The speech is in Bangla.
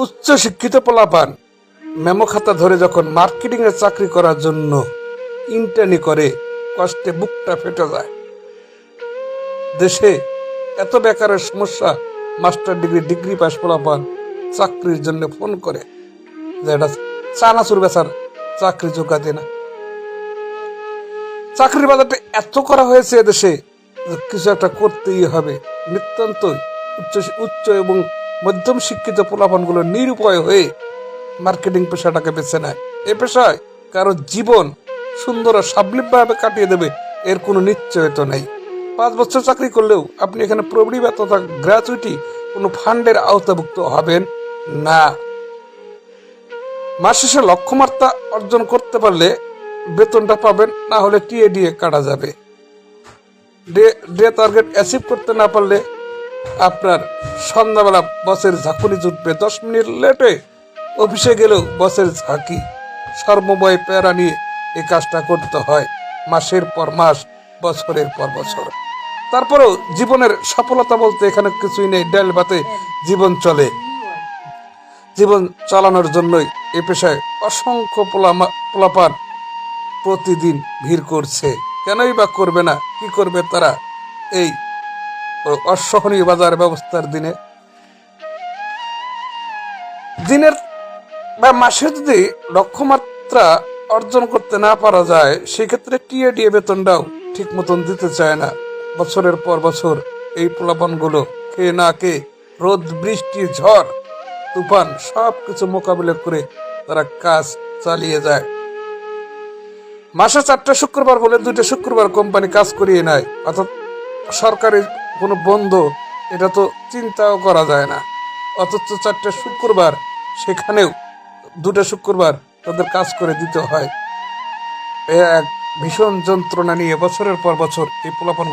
উচ্চ শিক্ষিত পোলাপান মেমো খাতা ধরে যখন মার্কেটিং এর চাকরি করার জন্য ইন্টার্নি করে, কষ্টে বুকটা ফেটে যায়। দেশে এত বেকারের সমস্যা, মাস্টার ডিগ্রি পাস পোলাপান চাকরির জন্য ফোন করে যে এটা চানাচুর বেচার চাকরি যোগাতে না। চাকরির বাজারটা এত করা হয়েছে এদেশে যে কিছু একটা করতেই হবে। নিতান্তই উচ্চ এবং মধ্যম শিক্ষিত পোলাপানগুলো নিরুপায় হয়ে মার্কেটিং পেশাটাকে বেছে নেয়। এ পেশায় কারো জীবন সুন্দর ও সাবলীলভাবে কাটিয়ে দেবে এর কোনো নিশ্চয়তা নেই। 5 বছর চাকরি করলেও আপনি এখানে প্রবীণ তথা গ্র্যাচুইটি কোনো ফান্ডের আওতাভুক্ত হবেন না। মাস শেষে লক্ষ্যমাত্রা অর্জন করতে পারলে বেতনটা পাবেন, না হলে টিএডিএ কাটা যাবে। ডে টার্গেট অ্যাচিভ করতে না পারলে আপনার সন্ধ্যাবেলা বসের ঝাঁকুনি জুটবে। 10 মিনিট লেটে অফিসে গেলেও বসের ঝাঁকি। সর্বময় প্যারা নিয়ে এই কাজটা করতে হয় মাসের পর মাস, বছরের পর বছর। তারপরেও জীবনের সফলতা বলতে এখানে কিছুই নেই। ডাল ভাতে জীবন চলে। জীবন চালানোর জন্যই এ পেশায় অসংখ্য পোলাপান প্রতিদিন ভিড় করছে। কেনই বা করবে না? কি করবে তারা এই অসহনীয় বাজার ব্যবস্থার দিনের বা মাসে যদি লক্ষ্যমাত্রা অর্জন করতে না পারা যায়, সেক্ষেত্রে টিএডিএ বেতনটাও ঠিক মতন দিতে চায় না। বছরের পর বছর এই পোলাপানগুলো খেয়ে না খেয়ে রোদ বৃষ্টি ঝড় তুফান সবকিছু মোকাবিলা করে তারা কাজ চালিয়ে যায়। মাসে 4টা শুক্রবার বলে 2টা শুক্রবার কোম্পানি কাজ করিয়ে নেয়, অর্থাৎ সরকারি কোনো বন্ধ এটা তো চিন্তাও করা যায় না। অথচ 4টা শুক্রবার, সেখানেও 2টা শুক্রবার তাদের কাজ করে দিতে হয়। এক ভীষণ যন্ত্রণা নিয়ে বছরের পর বছর এই পোলাপান